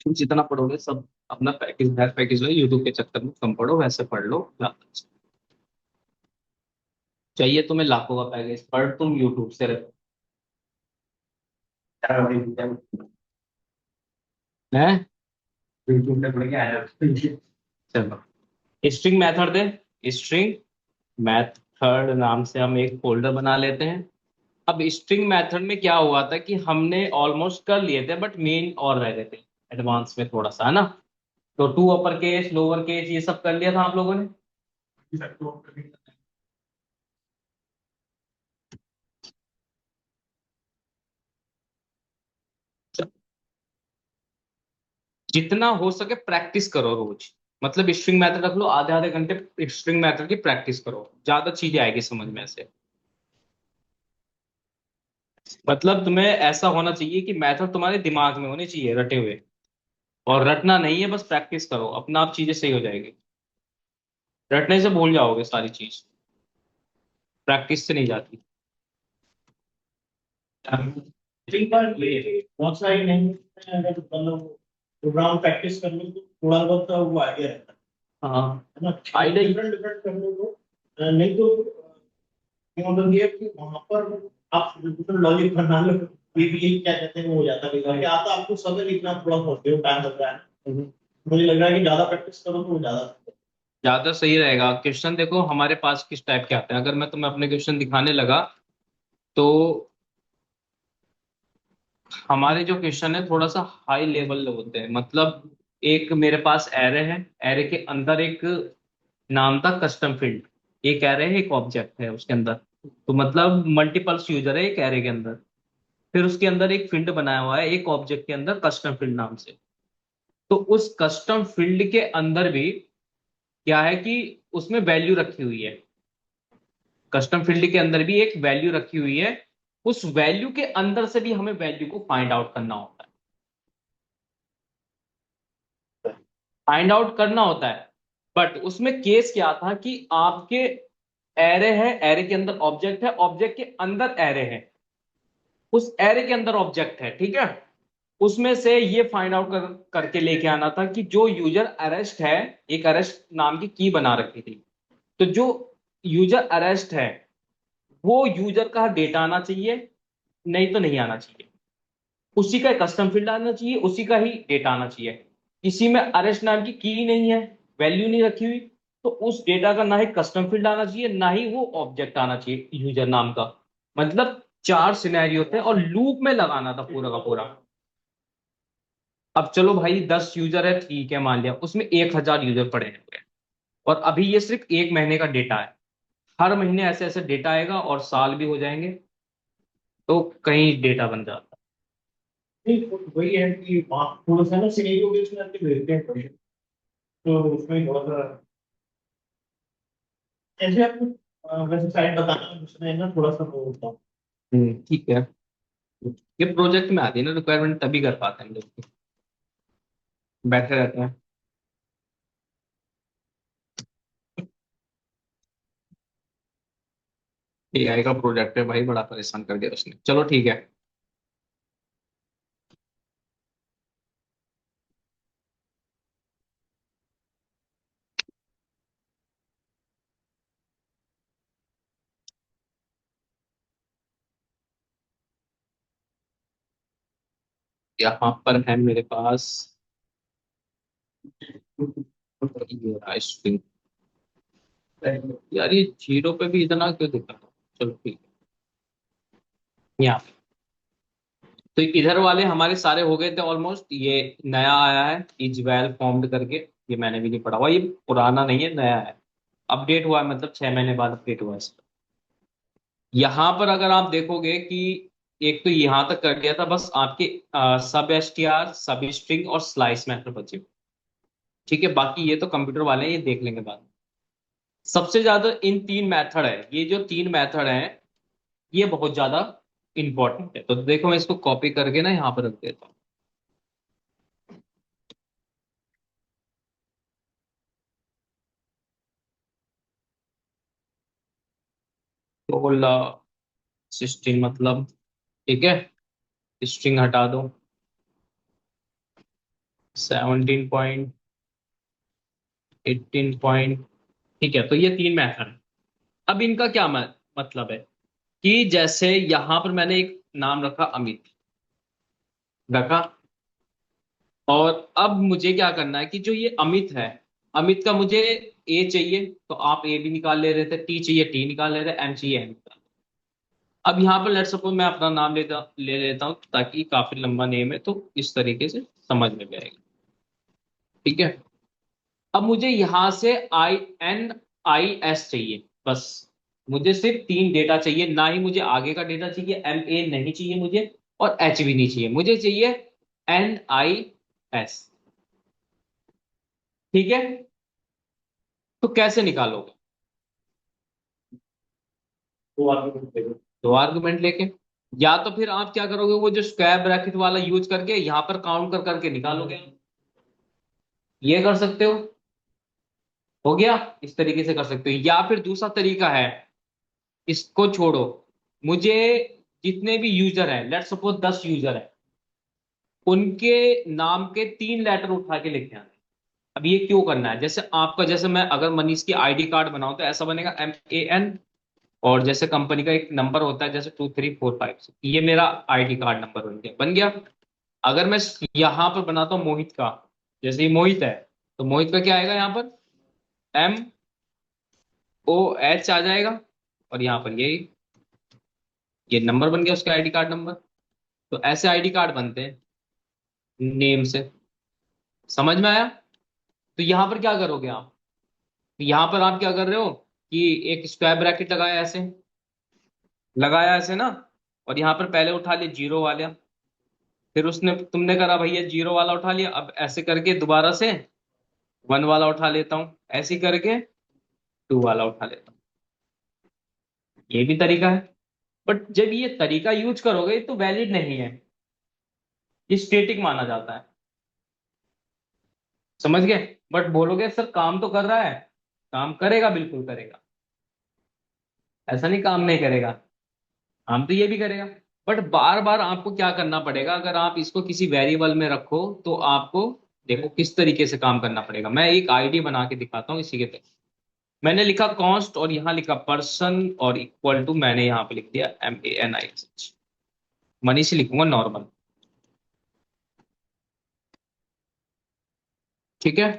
तुम जितना पढ़ोगे सब अपना पैकेज बैक पैकेज हो, यूट्यूब के चक्कर में कम पढ़ो, वैसे पढ़ लो ज्यादा अच्छा। चाहिए तुम्हें लाखों का पैकेज, पर तुम यूट्यूब से रहो। हैं? यूट्यूब पे पढ़ के आया। चलो स्ट्रिंग मेथड दे। स्ट्रिंग मेथड नाम से हम एक फोल्डर बना लेते हैं। अब स्ट्रिंग मेथड में क्या हुआ था कि हमने ऑलमोस्ट कर लिए थे, बट मेन और रह गए थे एडवांस में थोड़ा सा, है ना। तो to upper case lower case ये सब कर लिया था आप लोगों ने। जितना हो सके प्रैक्टिस करो रोज। मतलब स्ट्रिंग मेथड रख लो, आधे आधे घंटे स्ट्रिंग मेथड की प्रैक्टिस करो, ज्यादा चीजें आएगी समझ में ऐसे। मतलब तुम्हें ऐसा होना चाहिए कि मेथड तुम्हारे दिमाग में होने चाहिए रटे हुए। और रटना नहीं है, बस प्रैक्टिस करो, अपना आप चीजें सही हो जाएगी। रटने से भूल जाओगे सारी चीज, प्रैक्टिस से नहीं जाती। ठीक है, ये बहुत सारी नहीं अगर मतलब प्रोग्राम प्रैक्टिस कर लो तो थोड़ा बहुत तो वो आइडिया रहता हाँ। है ना। आइडिया। डिफरेंट डिफरेंट कर लो तो नहीं तो ये मतलब ये कि वहां पर आप डिफरेंट लॉजिक बना लो, ये क्या कहते हैं वो हो जाता है। क्या आता आपको सब लिखना थोड़ा बहुत टाइम लग रहा है। मुझे लग रहा है कि ज्यादा प्रैक्टिस करो तो वो ज्यादा। ज्यादा सही रहेगा। क्वेश्चन देखो हमारे पास किस टाइप के आते हैं, अगर मैं तुम्हें अपने क्वेश्चन दिखाने लगा तो हमारे जो क्वेश्चन है थोड़ा सा हाई लेवल होते हैं। मतलब एक मेरे पास एरे है, एरे के अंदर एक नाम था कस्टम फील्ड। एक एरे है, एक ऑब्जेक्ट है उसके अंदर। तो मतलब मल्टीपल्स यूजर है एक एरे के अंदर। फिर उसके अंदर एक फील्ड बनाया हुआ है एक ऑब्जेक्ट के अंदर कस्टम फील्ड नाम से। तो उस कस्टम फील्ड के अंदर भी क्या है कि उसमें वैल्यू रखी हुई है। कस्टम फील्ड के अंदर भी एक वैल्यू रखी हुई है। उस वैल्यू के अंदर से भी हमें वैल्यू को फाइंड आउट करना होता है। फाइंड आउट करना होता है। बट उसमें केस क्या था कि आपके एरे है, एरे के अंदर ऑब्जेक्ट है, ऑब्जेक्ट के अंदर एरे है, उस एरे के अंदर ऑब्जेक्ट है, ठीक है। उसमें से ये फाइंड आउट करके लेके आना था कि जो यूजर अरेस्ट है, एक अरेस्ट नाम की बना रखी थी। तो जो यूजर अरेस्ट है वो यूजर का डेटा आना चाहिए, नहीं तो नहीं आना चाहिए। उसी का कस्टम फील्ड आना चाहिए, उसी का ही डेटा आना चाहिए। किसी में अरेस्ट नाम की ही नहीं है, वैल्यू नहीं रखी हुई, तो उस डेटा का ना ही कस्टम फील्ड आना चाहिए, ना ही वो ऑब्जेक्ट आना चाहिए यूजर नाम का। मतलब चार सिनेरियो थे और लूप में लगाना था पूरा का पूरा। अब चलो भाई 10 यूजर है, ठीक है, मान लिया उसमें 1,000 यूजर पड़े हैं। और अभी ये सिर्फ एक महीने का डेटा है। हर महीने ऐसे ऐसे डेटा आएगा और साल भी हो जाएंगे, तो कहीं डेटा बन जाता नहीं तो वही है कि वहाँ थोड़ा सा ना सिनेरियो बेस्ड करके भेजते हैं क्वेश्चन। तो उसमें थोड़ा सा ऐसे आपको वैसे साइड बताना उसमें ना थोड़ा सा वो होता है। है। ठीक है। ये प्रोजेक्ट में आती है ना रिक्वायरमेंट, तभी कर पाते हैं हम लोग, बैठे रहते हैं। एआई का प्रोजेक्ट है भाई, बड़ा परेशान कर दिया उसने। चलो ठीक है। यहाँ पर है मेरे पास ये रहा string। यार ये जीरो पे भी इतना क्यों दिखा रहा है? चलो ठीक है। यहाँ तो इधर वाले हमारे सारे हो गए थे ऑलमोस्ट। ये नया आया है इज वेल फॉर्म्ड करके। ये मैंने भी नहीं पढ़ा हुआ, ये पुराना नहीं है, नया है। अपडेट हुआ है, मतलब 6 महीने बाद अपडेट हुआ है इसका। यहाँ पर अगर आप देखोगे कि एक तो यहाँ तक कर दिया था बस आपके सब एसटीआर सब स्ट्रिंग और स्लाइस मेथड बचे। ठीक है, बाकी ये तो कंप्यूटर वाले हैं, ये देख लेंगे बाद में। सबसे ज्यादा इन तीन मेथड है, ये जो तीन मेथड हैं ये बहुत ज्यादा इंपॉर्टेंट है। तो देखो मैं इसको कॉपी करके ना यहाँ पर रख देता हूँ। तो बोला स्ट्रिंग मतलब, ठीक है, स्ट्रिंग हटा दो। 17 पॉइंट, 18 पॉइंट। ठीक है, तो ये तीन मेथड है। अब इनका क्या मतलब है कि जैसे यहां पर मैंने एक नाम रखा अमित रखा, और अब मुझे क्या करना है कि जो ये अमित है, अमित का मुझे ए चाहिए, तो आप ए भी निकाल ले रहे थे, टी चाहिए टी निकाल ले रहे, एम चाहिए एम निकाल। अब यहाँ पर लेट सपोज मैं अपना नाम ले लेता हूँ, ताकि काफी लंबा नेम है तो इस तरीके से समझ में भी आएगा। ठीक है, अब मुझे यहां से INIS चाहिए बस। मुझे सिर्फ तीन डेटा चाहिए, ना ही मुझे आगे का डेटा चाहिए, MA नहीं चाहिए मुझे, और H भी नहीं चाहिए, मुझे चाहिए NIS। ठीक है, तो कैसे निकालोगे? तो आप दो आर्गुमेंट लेके, या तो फिर आप क्या करोगे, वो जो स्क्वायर ब्रैकेट वाला यूज करके यहां पर काउंट कर करके निकालोगे, ये कर सकते हो गया, इस तरीके से कर सकते हो। या फिर दूसरा तरीका है, इसको छोड़ो, मुझे जितने भी यूजर हैं, लेट्स सपोज 10 यूजर है, उनके नाम के तीन लेटर उठा के लिखने आने। अब ये क्यों करना है? जैसे आपका, जैसे मैं अगर मनीष की ID कार्ड बनाऊं तो ऐसा बनेगा MAN, और जैसे कंपनी का एक नंबर होता है जैसे 2345, ये मेरा ID कार्ड नंबर बन गया। अगर मैं यहां पर बनाता हूँ मोहित का, जैसे ये मोहित है, तो मोहित का क्या आएगा यहाँ पर, MOH आ जाएगा, और यहाँ पर ये नंबर बन गया उसका ID कार्ड नंबर। तो ऐसे ID कार्ड बनते हैं नेम से। समझ में आया? तो यहां पर क्या करोगे आप, तो यहां पर आप क्या कर रहे हो कि एक स्क्वायर ब्रैकेट लगाया ऐसे ना, और यहां पर पहले उठा लिया जीरो वाला, फिर उसने तुमने करा भैया जीरो वाला उठा लिया, अब ऐसे करके दोबारा से वन वाला उठा लेता हूं, ऐसे करके टू वाला उठा लेता हूं। ये भी तरीका है, बट जब ये तरीका यूज करोगे तो वैलिड नहीं है, ये स्टेटिक माना जाता है। समझ गए? बट बोलोगे सर काम तो कर रहा है, काम करेगा, बिल्कुल करेगा, ऐसा नहीं काम नहीं करेगा, काम तो ये भी करेगा। बट बार बार आपको क्या करना पड़ेगा, अगर आप इसको किसी वेरिएबल में रखो तो आपको देखो किस तरीके से काम करना पड़ेगा। मैं एक ID बना के दिखाता हूँ इसी के तहत। मैंने लिखा कॉन्स्ट, और यहाँ लिखा पर्सन, और इक्वल टू मैंने यहाँ पे लिख दिया MANISH, मनी से लिखूंगा नॉर्मल। ठीक है,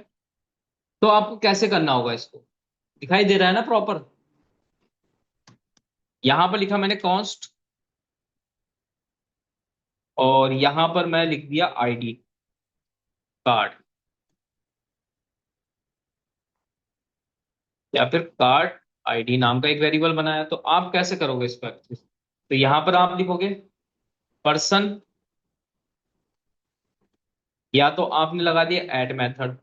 तो आपको कैसे करना होगा इसको, दिखाई दे रहा है ना प्रॉपर? यहां पर लिखा मैंने कॉन्स्ट, और यहां पर मैं लिख दिया ID कार्ड, या फिर कार्ड ID नाम का एक वेरिएबल बनाया। तो आप कैसे करोगे इस पर, तो यहां पर आप लिखोगे पर्सन, या तो आपने लगा दिया ऐड मेथड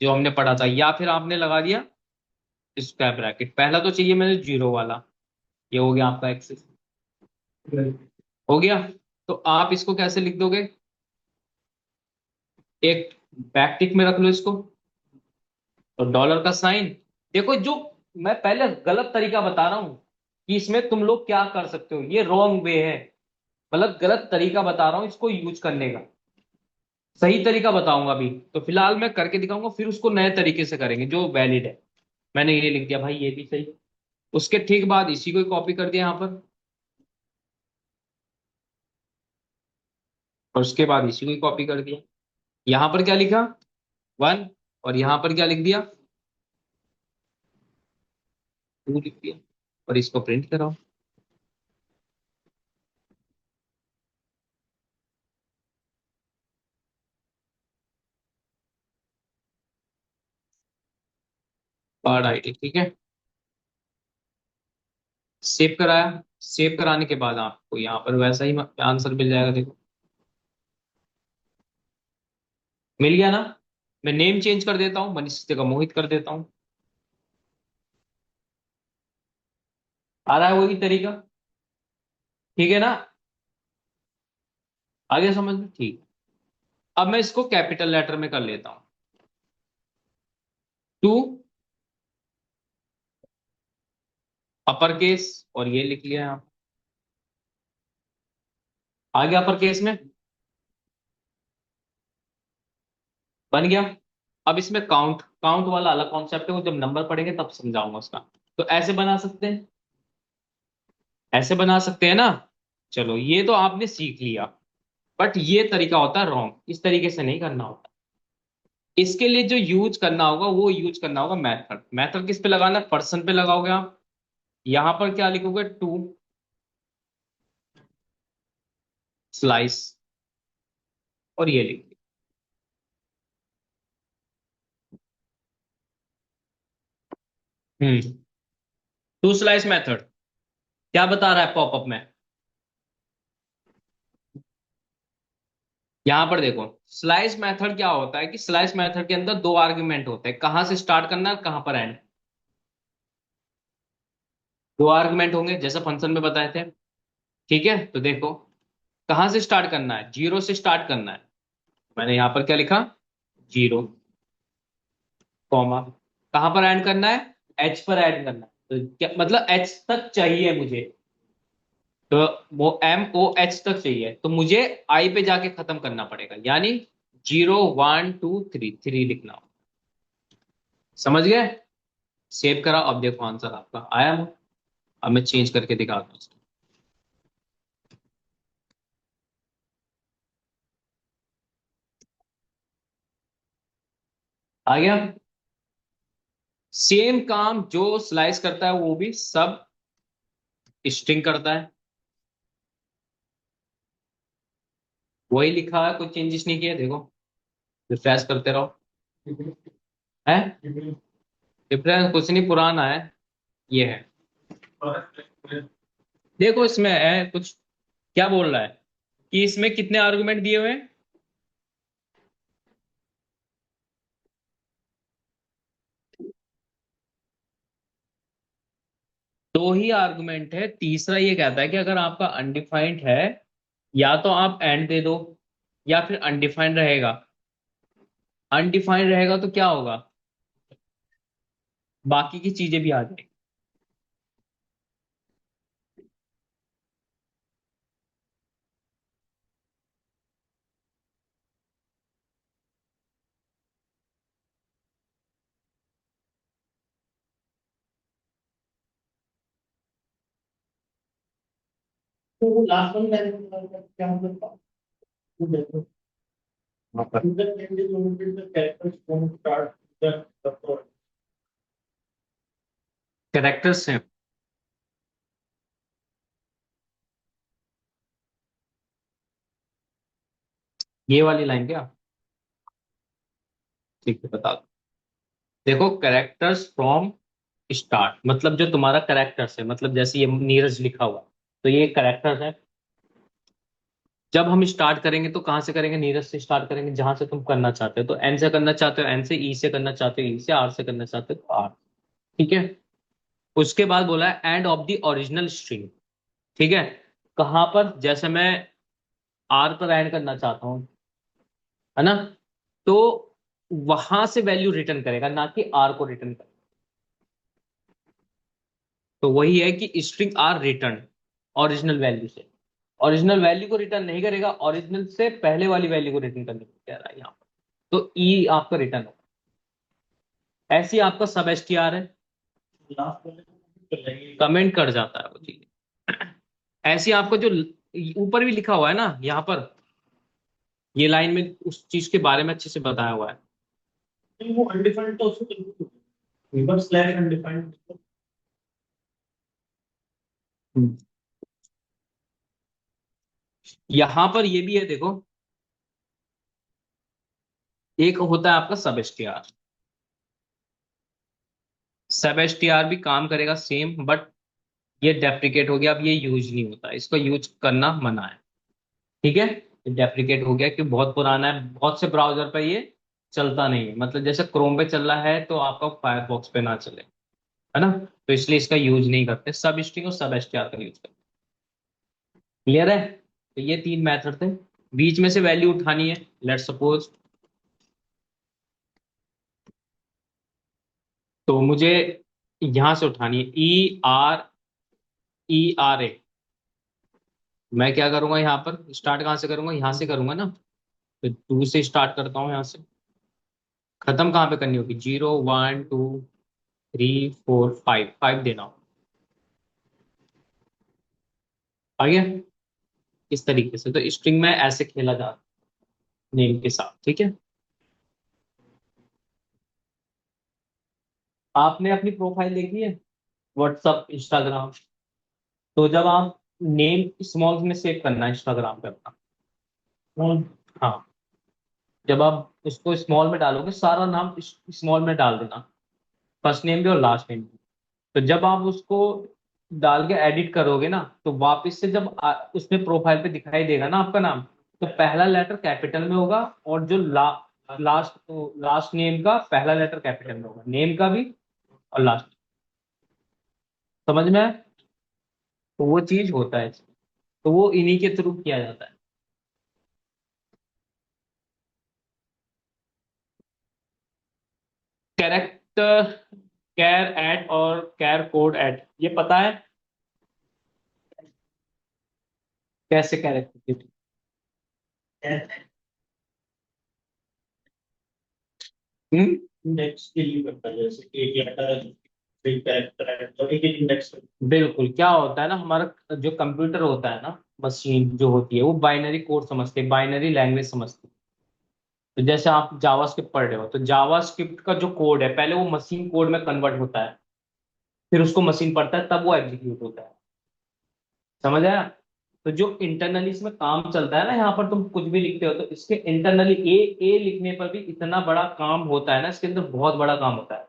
जो हमने पढ़ा था, या फिर आपने लगा दिया स्क्वायर ब्रैकेट। पहला तो चाहिए मैंने जीरो वाला, ये हो गया आपका एक्सेस, हो गया। तो आप इसको कैसे लिख दोगे, एक बैक टिक में रख लो इसको, और डॉलर का साइन। देखो, जो मैं पहले गलत तरीका बता रहा हूं कि इसमें तुम लोग क्या कर सकते हो, ये रॉन्ग वे है, मतलब गलत तरीका बता रहा हूं इसको यूज करने का। सही तरीका बताऊंगा अभी, तो फिलहाल मैं करके दिखाऊंगा, फिर उसको नए तरीके से करेंगे जो वैलिड है। मैंने ये लिख दिया भाई, ये भी सही। उसके ठीक बाद इसी को कॉपी कर दिया यहाँ पर, और उसके बाद इसी को कॉपी कर दिया। यहाँ पर क्या लिखा, वन, और यहाँ पर क्या लिख दिया, टू लिख दिया, और इसको प्रिंट कराओ। कार्ड ID, ठीक है, सेव कराया। सेव कराने के बाद आपको यहाँ पर वैसा ही आंसर मिल जाएगा, देखो मिल गया ना। मैं नेम चेंज कर देता हूँ, मनीष की जगह मोहित कर देता हूँ। आ रहा है वही तरीका? ठीक है ना, आगे समझ में? ठीक। अब मैं इसको कैपिटल लेटर में कर लेता हूँ, टू अपर केस, और ये लिख लिया यहाँ, आ गया अपर केस में। बन गया। अब इसमें काउंट काउंट वाला अलग कॉन्सेप्ट है, वो जब नंबर पढ़ेंगे तब समझाऊंगा उसका। तो ऐसे बना सकते हैं, ऐसे बना सकते हैं ना। चलो ये तो आपने सीख लिया। बट ये तरीका होता है रॉन्ग, इस तरीके से नहीं करना होता। इसके लिए जो यूज करना होगा वो यूज करना होगा मेथड। मेथड किस पे लगाना है? पर्सन पे लगाओगे आप। यहां पर क्या लिखोगे? टू स्लाइस, और ये लिख। हम्म। टू स्लाइस मेथड क्या बता रहा है पॉपअप में? यहां पर देखो, स्लाइस मेथड क्या होता है कि स्लाइस मेथड के अंदर दो आर्गुमेंट होते हैं, कहां से स्टार्ट करना है, कहां पर एंड। दो आर्गुमेंट होंगे जैसे फंक्शन में बताए थे। ठीक है, तो देखो कहां से स्टार्ट करना है, जीरो से स्टार्ट करना है। मैंने यहां पर क्या लिखा? Zero, comma. कहां पर ऐड करना है? एच पर ऐड करना है। तो क्या मतलब एच तक चाहिए मुझे, तो वो एम ओ एच तक चाहिए, तो मुझे आई पे जाके खत्म करना पड़ेगा, यानी zero one two three, three लिखना हो। समझ गए? सेव करा, अब देखो आंसर आपका आया वो। अब मैं चेंज करके दिखाता हूँ इसको। आ गया। सेम काम जो स्लाइस करता है वो भी सब स्ट्रिंग करता है। वही लिखा है, कोई चेंजेस नहीं किया, देखो। रिफ्रेश करते रहो। है डिफरेंस कुछ नहीं, पुराना है। ये है, देखो इसमें है कुछ। क्या बोल रहा है कि इसमें कितने आर्गुमेंट दिए हुए हैं? दो ही आर्गुमेंट है। तीसरा ये कहता है कि अगर आपका अनडिफाइंड है, या तो आप एंड दे दो, या फिर अनडिफाइंड रहेगा। अनडिफाइंड रहेगा तो क्या होगा? बाकी की चीजें भी आ जाएंगी। तो वो लास्ट वन क्या मतलब था? वो देखो, user changes limited the characters from start to the code. Characters हैं। ये वाली लाइन क्या? ठीक है, बता दो। देखो, कैरेक्टर्स फ्रॉम स्टार्ट मतलब जो तुम्हारा कैरेक्टर्स है, मतलब जैसे ये नीरज लिखा हुआ, तो ये कैरेक्टर्स है। जब हम स्टार्ट करेंगे तो कहाँ से करेंगे? नीरज से स्टार्ट करेंगे, जहां से तुम करना चाहते हो। तो एन से करना चाहते हो एन से, ई से करना चाहते हो ई से, आर से करना चाहते हो तो आर। ठीक है। उसके बाद बोला है end of the original string. ठीक है। कहां पर? जैसे मैं आर पर एंड करना चाहता हूं, है ना, तो वहां से वैल्यू रिटर्न करेगा, ना कि आर को रिटर्न करेगा। तो वही है कि string are return original value से। ओरिजिनल वैल्यू को रिटर्न नहीं करेगा, ओरिजिनल से पहले वाली वैल्यू को रिटर्न करने को कह रहा है यहाँ पर। तो ई आपका रिटर्न होगा। ऐसी आपका सब एस टी आर है। लास्ट वाले को कर लेंगे। कमेंट कर जाता है वो चीज। ऐसी आपका जो ऊपर भी लिखा हुआ है ना यहाँ पर, ये लाइन में उस चीज के बारे में अच्छे से बताया हुआ है। नहीं, वो अनडिफाइंड तो उसको बिल्कुल रिवर्स स्लैश अनडिफाइंड। हम्म। यहां पर ये भी है, देखो। एक होता है आपका सब एस टी आर। सब एस टी आर भी काम करेगा सेम, बट ये डेप्रिकेट हो गया, अब ये यूज नहीं होता, इसको यूज करना मना है। ठीक है। ये डेप्रिकेट हो गया कि बहुत पुराना है, बहुत से ब्राउजर पे ये चलता नहीं है, मतलब जैसे क्रोम पे चल रहा है तो आपका फायरफॉक्स पे ना चले, है ना। तो इसलिए इसका यूज नहीं करते, सब स्ट्रिंग और सब एस टी आर का यूज करते। क्लियर है? तो ये तीन मेथड थे। बीच में से वैल्यू उठानी है, लेट सपोज। तो मुझे यहां से उठानी है, ई आर ए। मैं क्या करूंगा यहाँ पर? स्टार्ट कहाँ से करूंगा? यहाँ से करूंगा ना। तो टू से स्टार्ट करता हूँ यहाँ से। खत्म कहाँ पे करनी होगी? 0 1 2 3 4 5, 5 देना होगा। आ गया? इस तरीके से तो स्ट्रिंग में ऐसे खेला जाता है नेम के साथ, ठीक है। आपने अपनी प्रोफाइल देखी है व्हाट्सअप इंस्टाग्राम? तो जब आप नेम स्मॉल में सेव करना है इंस्टाग्राम पे अपना। और हाँ, जब आप उसको स्मॉल में डालोगे सारा नाम स्मॉल में डाल देना, फर्स्ट नेम भी और लास्ट नेम भी। तो जब आप उसको डाल के एडिट करोगे ना, तो वापस से जब उसमें प्रोफाइल पे दिखाई देगा ना आपका नाम, तो पहला लेटर कैपिटल में होगा, और जो लास्ट लास्ट नेम का पहला लेटर कैपिटल में होगा, नेम का भी और लास्ट। समझ में आया? तो वो चीज होता है इसमें। तो वो इन्हीं के थ्रू किया जाता है। कैरेक्टर कैर एट और कैर कोड एट, ये पता है कैसे कैरेक्टर? हम्म। इंडेक्स के लिए करता है, जैसे कि एक लेटर है, एक कैरेक्टर है, तो एक एक इंडेक्स। बिल्कुल, क्या होता है ना, हमारा जो कंप्यूटर होता है ना, मशीन जो होती है वो बाइनरी कोड समझते हैं, बाइनरी लैंग्वेज समझती है। तो जैसे आप जावास्क्रिप्ट पढ़ रहे हो, तो जावास्क्रिप्ट का जो कोड है पहले वो मशीन कोड में कन्वर्ट होता है, फिर उसको मशीन पढ़ता है, तब वो एग्जीक्यूट होता है। समझ आया? तो जो इंटरनली इसमें काम चलता है ना, यहाँ पर तुम कुछ भी लिखते हो तो इसके इंटरनली ए लिखने पर भी इतना बड़ा काम होता है ना, इसके अंदर बहुत बड़ा काम होता है।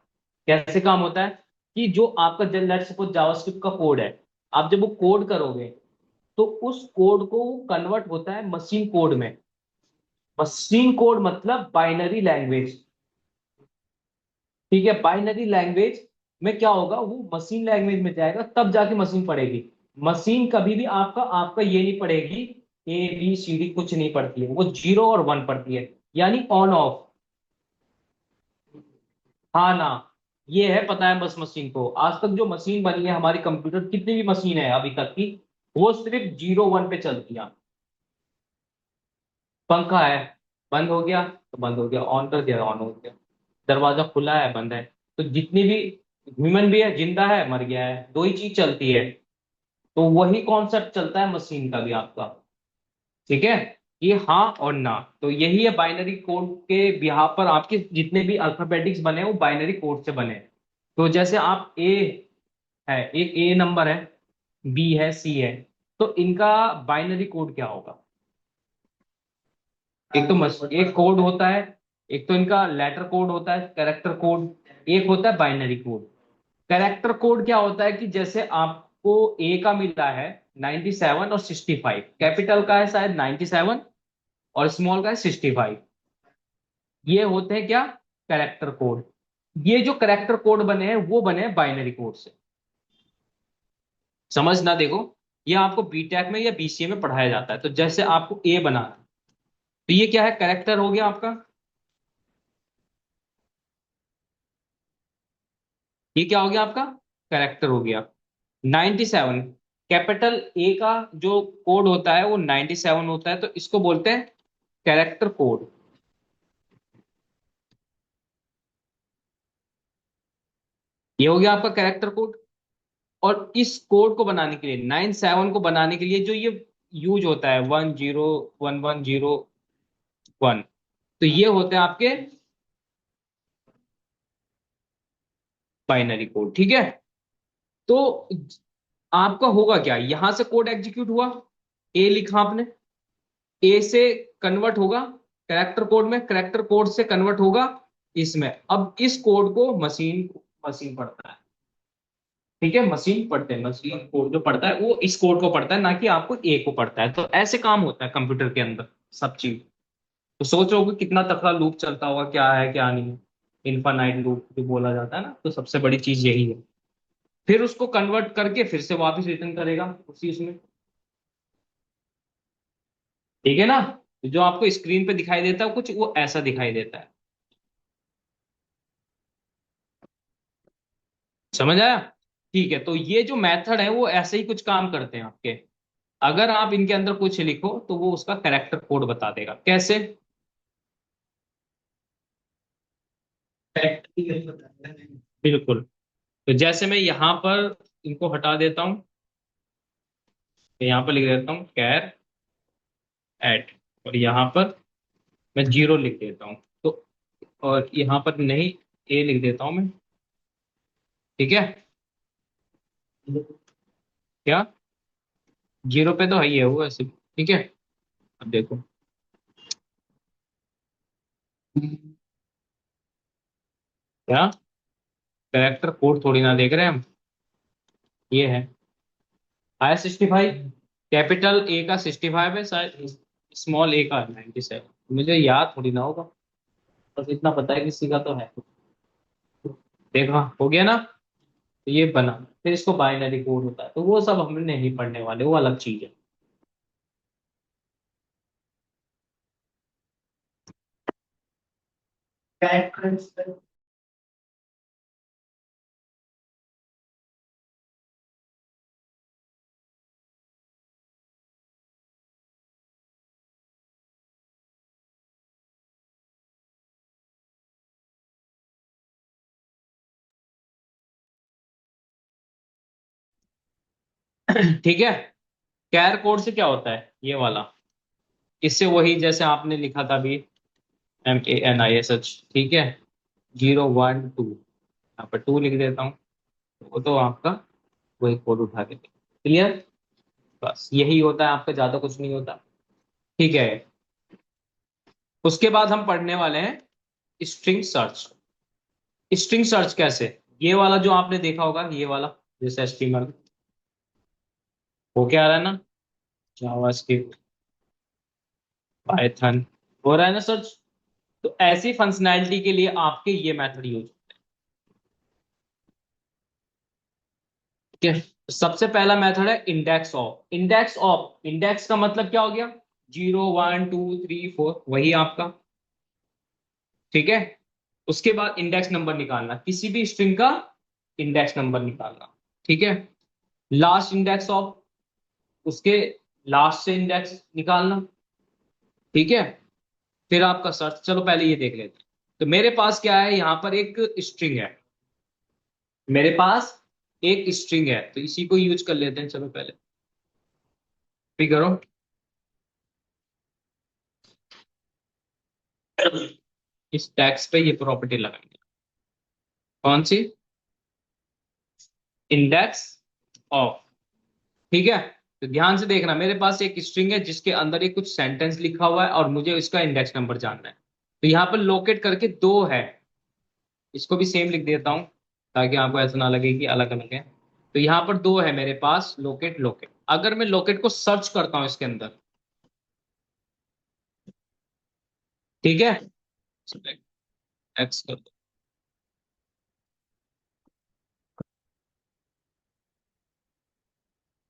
कैसे काम होता है? कि जो आपका लेट्स सपोज जावास्क्रिप्ट का कोड है, आप जब वो कोड करोगे तो उस कोड को कन्वर्ट होता है मशीन कोड में। मशीन कोड मतलब बाइनरी लैंग्वेज। ठीक है, बाइनरी लैंग्वेज में क्या होगा, वो मशीन लैंग्वेज में जाएगा, तब जाके मशीन पढ़ेगी। मशीन कभी भी आपका आपका ये नहीं पढ़ेगी, ABCD कुछ नहीं पढ़ती है, वो 0 और 1 पढ़ती है, यानी ऑन ऑफ। हाँ ना, ये है, पता है बस मशीन को। आज तक जो मशीन बनी है हमारी, कंप्यूटर कितनी भी मशीन है अभी तक की, वो सिर्फ 0 1 पे चलती है। पंखा है, बंद हो गया तो बंद हो गया, ऑन कर दिया ऑन हो गया। दरवाजा खुला है, बंद है। तो जितनी भी ह्यूमन भी है, जिंदा है, मर गया है, दो ही चीज चलती है। तो वही कॉन्सेप्ट चलता है मशीन का भी आपका। ठीक है, ये हाँ और ना, तो यही है बाइनरी कोड के बिहार पर आपके जितने भी अल्फाबेटिक्स बने हैं, वो बाइनरी कोड से बने हैं। तो जैसे आप ए है, एक ए नंबर है, बी है, सी है, तो इनका बाइनरी कोड क्या होगा? एक तो एक कोड होता है, एक तो इनका लेटर कोड होता है, कैरेक्टर कोड, एक होता है बाइनरी कोड। कैरेक्टर कोड क्या होता है कि जैसे आपको ए का मिला है 97 और 65, कैपिटल का है शायद 97 और स्मॉल का है 65, ये होते हैं क्या? Character code. ये जो कैरेक्टर कोड बने हैं वो बने हैं बाइनरी कोड से। समझ ना, देखो, ये आपको बीटेक में या BCA में पढ़ाया जाता है। तो जैसे आपको ए बना, तो ये क्या है? कैरेक्टर हो गया आपका। ये क्या हो गया आपका? कैरेक्टर हो गया। 97, कैपिटल ए का जो कोड होता है वो 97 होता है, तो इसको बोलते हैं कैरेक्टर कोड। ये हो गया आपका कैरेक्टर कोड। और इस कोड को बनाने के लिए, 97 को बनाने के लिए जो ये यूज होता है, 10 1101, तो ये होते हैं आपके बाइनरी कोड। ठीक है, तो आपका होगा क्या, यहां से कोड एग्जीक्यूट हुआ, ए लिखा आपने, ए से कन्वर्ट होगा कैरेक्टर कोड में, कैरेक्टर कोड से कन्वर्ट होगा इसमें। अब इस कोड को मशीन मशीन पढ़ता है। ठीक है, मशीन पढ़ते हैं, मशीन कोड जो पढ़ता है वो इस कोड को पढ़ता है, ना कि आपको ए को पढ़ता है। तो ऐसे काम होता है कंप्यूटर के अंदर सब चीज। तो सोच रहे हो कि कितना तकड़ा लूप चलता होगा, क्या है क्या नहीं है, इनफाइनाइट लूप जो बोला जाता है ना, तो सबसे बड़ी चीज यही है। फिर उसको कन्वर्ट करके फिर से वापस रिटर्न करेगा उसी उसमें। ठीक है ना? तो जो आपको स्क्रीन पे दिखाई देता है कुछ, वो ऐसा दिखाई देता है। समझ आया? ठीक है, तो ये जो मेथड है वो ऐसे ही कुछ काम करते हैं आपके। अगर आप इनके अंदर कुछ लिखो तो वो उसका कैरेक्टर कोड बता देगा। कैसे? बिल्कुल। तो जैसे मैं यहाँ पर इनको हटा देता हूँ, तो यहाँ पर लिख देता हूँ कैर एट, और यहाँ पर मैं जीरो लिख देता हूँ। तो और यहाँ पर नहीं, ए लिख देता हूँ मैं। ठीक है, क्या जीरो पे तो है ही है वो ऐसे। ठीक है, अब देखो क्या, कैरेक्टर कोड थोड़ी ना देख रहे हैं हम, ये है आई 65, कैपिटल ए का 65 है शायद, स्मॉल ए का 97। मुझे याद थोड़ी ना होगा, बस इतना पता है किसी का तो है। देखा, हो गया ना। तो ये बना, फिर इसको बाइनरी कोड होता है, तो वो सब हम नहीं पढ़ने वाले, वो अलग चीज है। ठीक है, कैर कोड से क्या होता है ये वाला, इससे वही जैसे आपने लिखा था अभी, MANISH। ठीक है, 0 1 2, यहाँ पर 2 लिख देता हूँ, वो तो आपका वही कोड उठा के, क्लियर। बस यही होता है आपका, ज्यादा कुछ नहीं होता। ठीक है, उसके बाद हम पढ़ने वाले हैं स्ट्रिंग सर्च। स्ट्रिंग सर्च कैसे, ये वाला जो आपने देखा होगा, ये वाला जैसे HTML हो क्या आ रहा है ना, जावास्क्रिप्ट, पाइथन, हो रहा है ना सर्च। तो ऐसी फंक्शनैलिटी के लिए आपके ये मेथड यूज, ठीक है। तो सबसे पहला मेथड है index of. Index of, index का मतलब क्या हो गया, 0 1 2 3 4, वही आपका। ठीक है, उसके बाद इंडेक्स नंबर निकालना, किसी भी स्ट्रिंग का इंडेक्स नंबर निकालना। ठीक है, लास्ट इंडेक्स ऑफ, उसके लास्ट से इंडेक्स निकालना। ठीक है, फिर आपका सर्च। चलो पहले ये देख लेते हैं। तो मेरे पास क्या है, यहाँ पर एक स्ट्रिंग है, मेरे पास एक स्ट्रिंग है, तो इसी को यूज कर लेते हैं। चलो पहले भी करो, इस टैक्स पे ये प्रॉपर्टी लगाएंगे, कौन सी, इंडेक्स ऑफ। ठीक है, तो ध्यान से देखना, मेरे पास एक स्ट्रिंग है जिसके अंदर एक कुछ सेंटेंस लिखा हुआ है और मुझे इसका इंडेक्स नंबर जानना है। तो यहाँ पर लोकेट करके दो है, इसको भी सेम लिख देता हूँ ताकि आपको ऐसा ना लगे कि अलग अलग है। तो यहाँ पर दो है मेरे पास, लोकेट लोकेट। अगर मैं लोकेट को सर्च करता हूँ इसके अंदर, ठीक है, एक्स कर दो।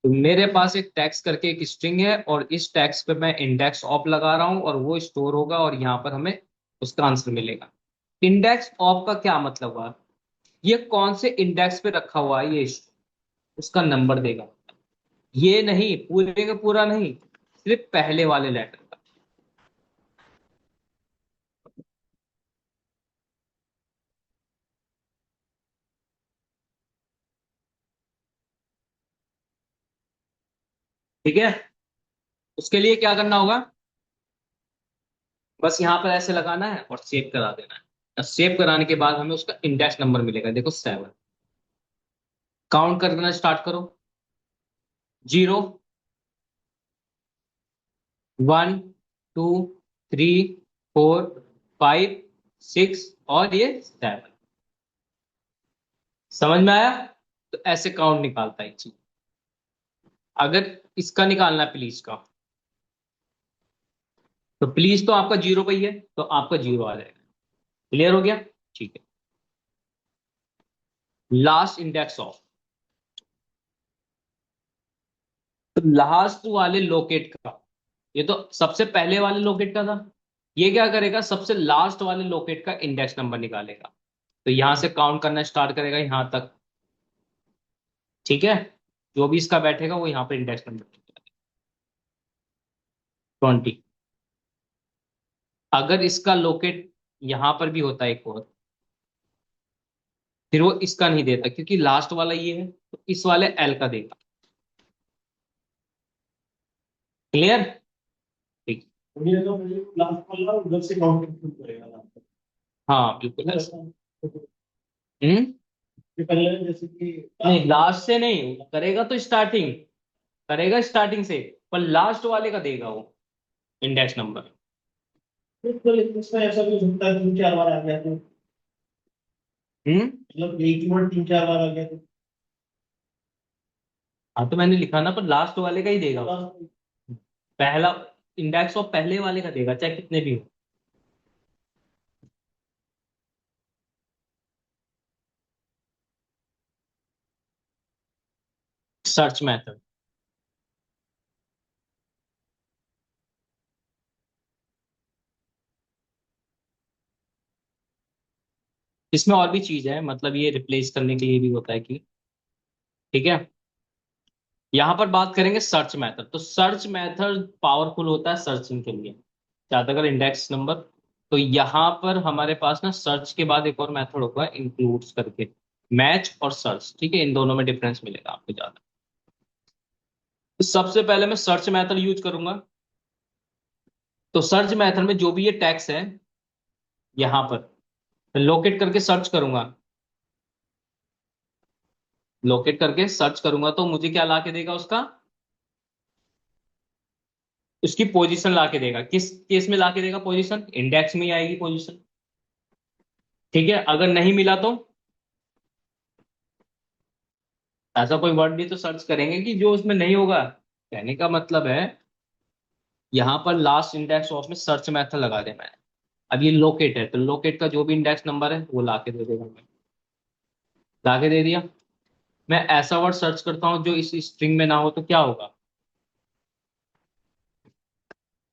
तो मेरे पास एक टैक्स करके एक स्ट्रिंग है, और इस टैक्स पे मैं इंडेक्स ऑफ लगा रहा हूं, और वो स्टोर होगा और यहाँ पर हमें उसका आंसर मिलेगा। इंडेक्स ऑफ का क्या मतलब हुआ, ये कौन से इंडेक्स पे रखा हुआ है ये उसका नंबर देगा। ये नहीं, पूरे का पूरा नहीं, सिर्फ पहले वाले लेटर का। ठीक है, उसके लिए क्या करना होगा, बस यहाँ पर ऐसे लगाना है और सेव करा देना है। और सेव कराने के बाद हमें उसका इंडेक्स नंबर मिलेगा, देखो 7। काउंट करना स्टार्ट करो, 0 1 2 3 4 5 6, और ये 7। समझ में आया। तो ऐसे काउंट निकालता है चीज। अगर इसका निकालना है प्लीज का, तो प्लीज तो आपका जीरो पे ही है, तो आपका जीरो आ जाएगा। क्लियर हो गया, ठीक है। लास्ट इंडेक्स ऑफ, तो लास्ट वाले लोकेट का, ये तो सबसे पहले वाले लोकेट का था, ये क्या करेगा, सबसे लास्ट वाले लोकेट का इंडेक्स नंबर निकालेगा। तो यहां से काउंट करना स्टार्ट करेगा यहां तक। ठीक है, जो भी इसका बैठेगा वो यहाँ पे इंडेक्स नंबर 20। अगर इसका लोकेट यहां पर भी होता है एक और, फिर वो इसका नहीं देता क्योंकि लास्ट वाला ये है, तो इस वाले एल का देगा। क्लियर? ठीक। मुझे तो लास्ट वाला उधर से काउंटिंग शुरू करेगा लास्ट हाँ बिल्कुल में ऐसा। ऐसा। हम्म। कि पहले जैसे कि नहीं लास्ट से नहीं करेगा, तो स्टार्टिंग करेगा स्टार्टिंग से, पर लास्ट वाले का देगा वो इंडेक्स नंबर। बिल्कुल इसमें ऐसा भी हो सकता है 3 4 बार आ गया तो हम्म। मतलब एक ही वर्ड 3 4 बार आ गया तो हाँ तो मैंने लिखा ना, पर लास्ट वाले का ही देगा वो। लास्ट पहला इंडेक्स ऑफ पहले वाले का देगा चाहे कितने भी हो। Search method. इसमें और भी चीज है, मतलब ये रिप्लेस करने के लिए भी होता है कि, ठीक है। यहां पर बात करेंगे सर्च मेथड। तो सर्च मेथड पावरफुल होता है सर्चिंग के लिए, ज्यादा अगर इंडेक्स नंबर। तो यहां पर हमारे पास ना सर्च के बाद एक और मेथड होगा इंक्लूड्स करके, मैच और सर्च, ठीक है। इन दोनों में डिफरेंस मिलेगा आपको ज्यादा। तो सबसे पहले मैं सर्च मेथड यूज करूंगा। तो सर्च मेथड में जो भी ये टैक्स है यहां पर लोकेट करके सर्च करूंगा। लोकेट करके सर्च करूंगा तो मुझे क्या ला के देगा उसका, उसकी पोजीशन ला के देगा। किस केस में ला के देगा पोजीशन? इंडेक्स में ही आएगी पोजीशन। ठीक है, अगर नहीं मिला तो ऐसा कोई वर्ड भी तो सर्च करेंगे कि जो उसमें नहीं होगा। कहने का मतलब है यहां पर लास्ट इंडेक्स ऑफ में सर्च मेथड लगा दे मैंने। अब ये लोकेट है, तो लोकेट का जो भी इंडेक्स नंबर है वो ला के दे देगा। मैं ला के दे दिया। मैं ऐसा वर्ड सर्च करता हूं जो इस स्ट्रिंग में ना हो, तो क्या होगा?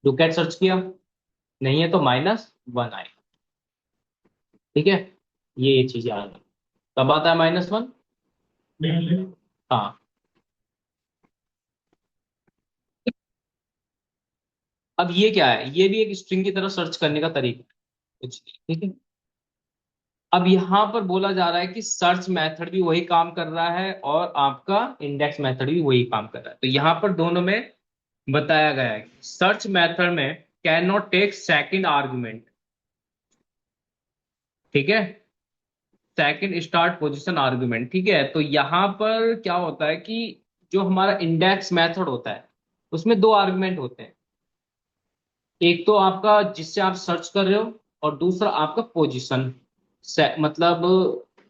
लोकेट सर्च किया, नहीं है तो -1 आएगा। ठीक है, ये चीज याद है। कब आता है -1? हाँ। अब ये क्या है? ये भी एक स्ट्रिंग की तरह सर्च करने का तरीका है कुछ नहीं, ठीक है। अब यहां पर बोला जा रहा है कि सर्च मेथड भी वही काम कर रहा है और आपका इंडेक्स मेथड भी वही काम कर रहा है। तो यहां पर दोनों में बताया गया है कि सर्च मेथड में can not take second argument, ठीक है। सेकंड स्टार्ट पोजीशन आर्गुमेंट, ठीक है। तो यहां पर क्या होता है कि जो हमारा इंडेक्स मेथड होता है उसमें दो आर्गुमेंट होते हैं। एक तो आपका जिससे आप सर्च कर रहे हो, और दूसरा आपका पोजीशन, मतलब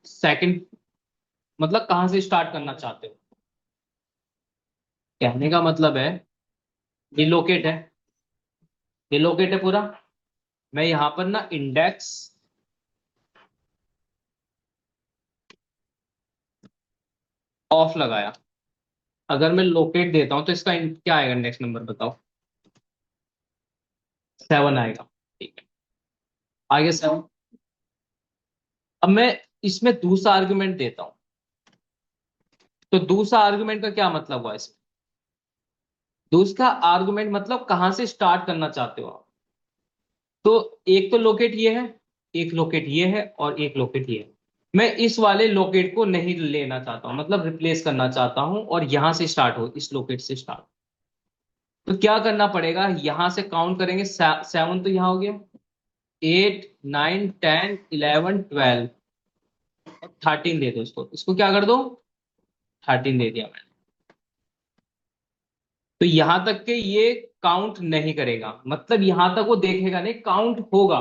सेकंड, मतलब कहां से स्टार्ट करना चाहते हो। कहने का मतलब है ये लोकेट है, ये लोकेट है पूरा। मैं यहां पर ना इंडेक्स ऑफ लगाया। अगर मैं लोकेट देता हूं तो इसका क्या आएगा इंडेक्स नंबर बताओ? 7 आएगा। ठीक है, आगे 7। अब मैं इसमें दूसरा आर्गुमेंट देता हूं, तो दूसरा आर्गुमेंट का क्या मतलब हुआ इसमें? दूसरा आर्गुमेंट मतलब कहां से स्टार्ट करना चाहते हो आप। तो एक तो लोकेट ये है, एक लोकेट ये है, और एक लोकेट ये है। मैं इस वाले लोकेट को नहीं लेना चाहता हूं, मतलब रिप्लेस करना चाहता हूं, और यहां से स्टार्ट हो, इस लोकेट से स्टार्ट। तो क्या करना पड़ेगा? यहां से काउंट करेंगे, 7 तो यहां हो गया, 8 9 10 11 12, 13 दे दो इसको, इसको क्या कर दो? 13 दे दिया मैंने। तो यहां तक के ये काउंट नहीं करेगा, मतलब यहां तक वो देखेगा नहीं, काउंट होगा।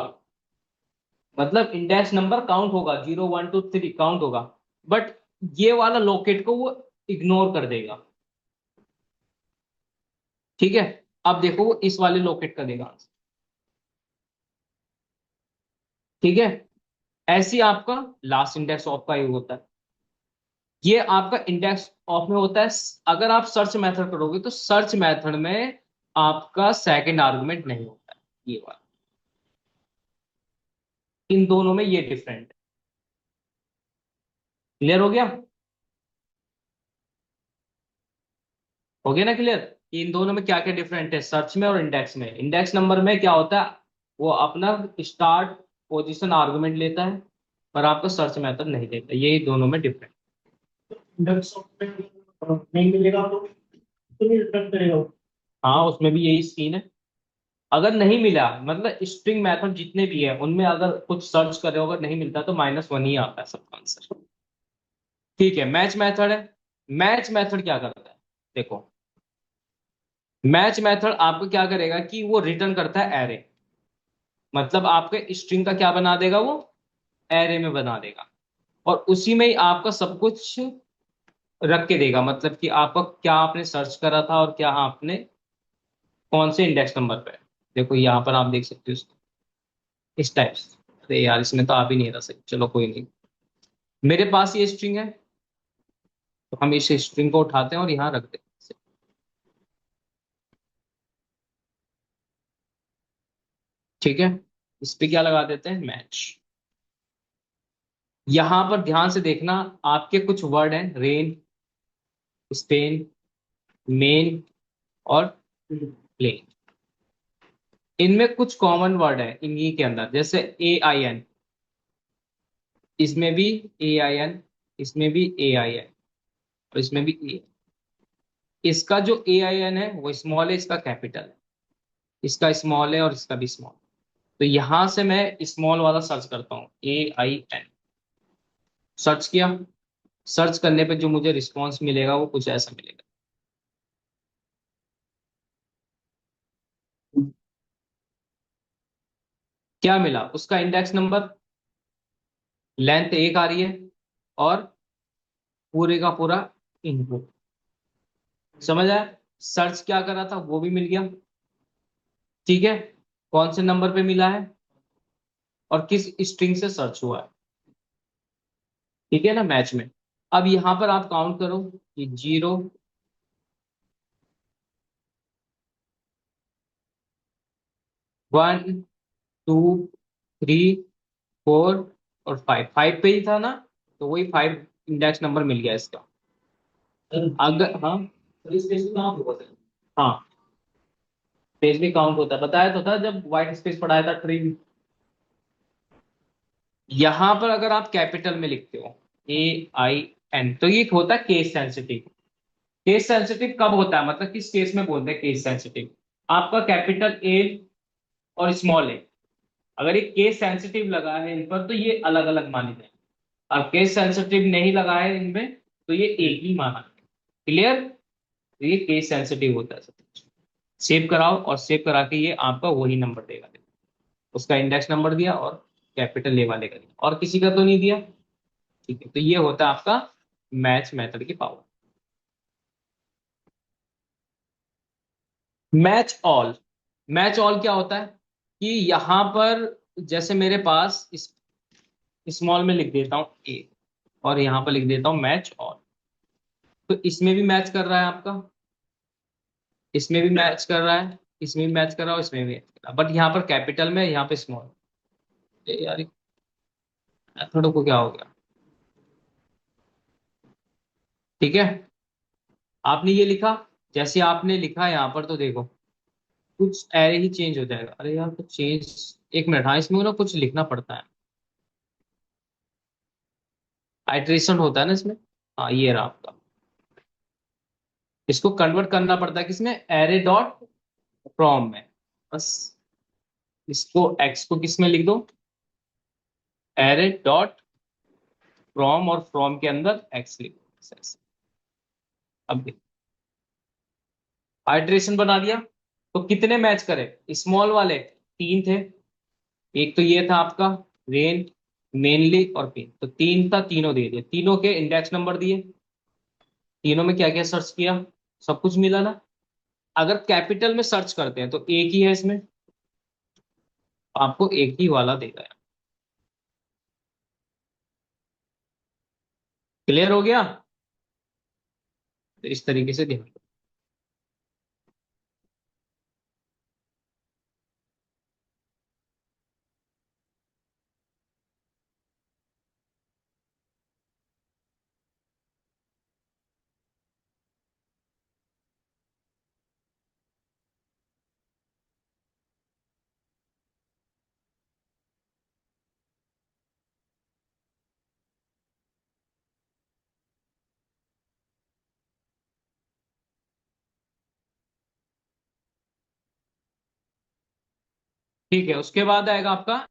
मतलब इंडेक्स नंबर काउंट होगा, 0 1 2 3 काउंट होगा। बट ये वाला लोकेट को वो इग्नोर कर देगा। ठीक है, अब देखो वो इस वाले लोकेट का देगा आंसर। ठीक है, ऐसी आपका लास्ट इंडेक्स ऑफ का यूज होता है। ये आपका इंडेक्स ऑफ में होता है। अगर आप सर्च मेथड करोगे तो सर्च मेथड में आपका सेकंड आर्गुमेंट नहीं होता है, ये वाला। इन दोनों में ये डिफरेंट है। क्लियर हो गया? हो गया ना क्लियर कि इन दोनों में क्या क्या डिफरेंट है सर्च में और इंडेक्स में? इंडेक्स नंबर में क्या होता है, वो अपना स्टार्ट पोजीशन आर्गुमेंट लेता है, पर आपको सर्च मेथड नहीं देता। यही दोनों में डिफरेंस। इंडेक्स सॉफ्टवेयर नहीं मिलेगा तो नहीं रिटर्न करेगा वो। हाँ, उसमें भी यही सीन है। अगर नहीं मिला, मतलब स्ट्रिंग मेथड जितने भी है उनमें अगर कुछ सर्च कर रहे हो, अगर नहीं मिलता तो -1 ही आता है सबका आंसर। ठीक है, मैच मेथड है। मैच मेथड क्या करता है, देखो। मैच मेथड आपको क्या करेगा कि वो रिटर्न करता है एरे। मतलब आपके स्ट्रिंग का क्या बना देगा वो, एरे में बना देगा। और उसी में ही आपका सब कुछ रख के देगा, मतलब कि आपका क्या आपने सर्च करा था और क्या आपने कौन से इंडेक्स नंबर पे। देखो यहाँ पर आप देख सकते हो इसको, इस टाइप से। अरे यार, इसमें तो आप ही नहीं रह सकते, चलो कोई नहीं। मेरे पास ये स्ट्रिंग है, तो हम इस स्ट्रिंग को उठाते हैं और यहाँ रख देते हैं। ठीक है, इस पे क्या लगा देते हैं, मैच। यहां पर ध्यान से देखना, आपके कुछ वर्ड हैं, रेन, स्पेन, मेन और प्लेन। इनमें कुछ कॉमन वर्ड है इन्हीं के अंदर, जैसे AIN, इसमें भी AIN, इसमें भी AIN, और इसमें भी ए। इसका जो AIN है वो स्मॉल है, इसका कैपिटल है। इसका स्मॉल है और इसका भी स्मॉल। तो यहां से मैं स्मॉल वाला सर्च करता हूँ, AIN। सर्च किया। सर्च करने पे जो मुझे रिस्पॉन्स मिलेगा वो कुछ ऐसा मिलेगा। क्या मिला, उसका इंडेक्स नंबर, लेंथ 1 आ रही है, और पूरे का पूरा इनपुट। समझ आया। सर्च क्या करा था वो भी मिल गया। ठीक है, कौन से नंबर पे मिला है और किस स्ट्रिंग से सर्च हुआ है। ठीक है ना, मैच में। अब यहां पर आप काउंट करो कि 0, 1, 2, 3, 4 और 5। 5 पे ही था ना, तो वही 5 इंडेक्स नंबर मिल गया इसका। अगर हाँ, तो इस केस में कहाँ पे होता है? हाँ, पेज भी काउंट होता है, बताया तो था जब व्हाइट स्पेस पढ़ाया था ट्री। यहां पर अगर आप कैपिटल में लिखते हो AIN, तो ये होता है केस सेंसिटिव। केस सेंसिटिव कब होता है, मतलब किस केस में बोलते हैं केस सेंसिटिव। आपका कैपिटल A और स्मॉल ए, अगर ये केस सेंसिटिव लगा है इन पर तो ये अलग अलग माने जाए, और केस सेंसिटिव नहीं लगा है इनमें तो ये एक ही माना। क्लियर। ये केस सेंसिटिव होता है सब कुछ। सेव कराओ, और सेव करा के ये आपका वही नंबर देगा। उसका इंडेक्स नंबर दिया और कैपिटल ए वाले का दिया, और किसी का तो नहीं दिया। ठीक है, तो ये होता है आपका मैच मेथड की power. Match all. Match all क्या होता है कि यहां पर जैसे मेरे पास इस स्मॉल में लिख देता हूं ए, और यहां पर लिख देता हूं मैच ऑल, तो इसमें भी मैच कर रहा है आपका, इसमें भी मैच कर रहा है, इसमें भी मैच कर रहा है और इसमें भी मैच कर रहा है, बट यहाँ पर कैपिटल में, यहाँ पे स्मॉल। यार, थोड़ा को क्या हो गया। ठीक है, आपने ये लिखा, जैसे आपने लिखा यहाँ पर तो देखो कुछ एरे ही चेंज हो जाएगा। अरे यार, कुछ चेंज, एक मिनट, हाँ इसमें ना कुछ लिखना पड़ता है, आइट्रेशन होता है ना इसमें। हाँ, ये रहा आपका। इसको कन्वर्ट करना पड़ता है किसमें, एरे डॉट फ्रॉम में। बस, इसको एक्स को किस में लिख दो, एरे डॉट फ्रॉम, और फ्रॉम के अंदर एक्स लिख दो ऐसे। अब आइट्रेशन बना दिया, तो कितने मैच करे, स्मॉल वाले 3 थे। एक तो ये था आपका रेन, मेनली और पिन, तो 3 था, तीनों दे दिए, तीनों के इंडेक्स नंबर दिए। तीनों में क्या क्या सर्च किया, सब कुछ मिला ना। अगर कैपिटल में सर्च करते हैं तो एक ही है इसमें, आपको एक ही वाला देगा। क्लियर हो गया। तो इस तरीके से ध्यान। ठीक है, उसके बाद आएगा आपका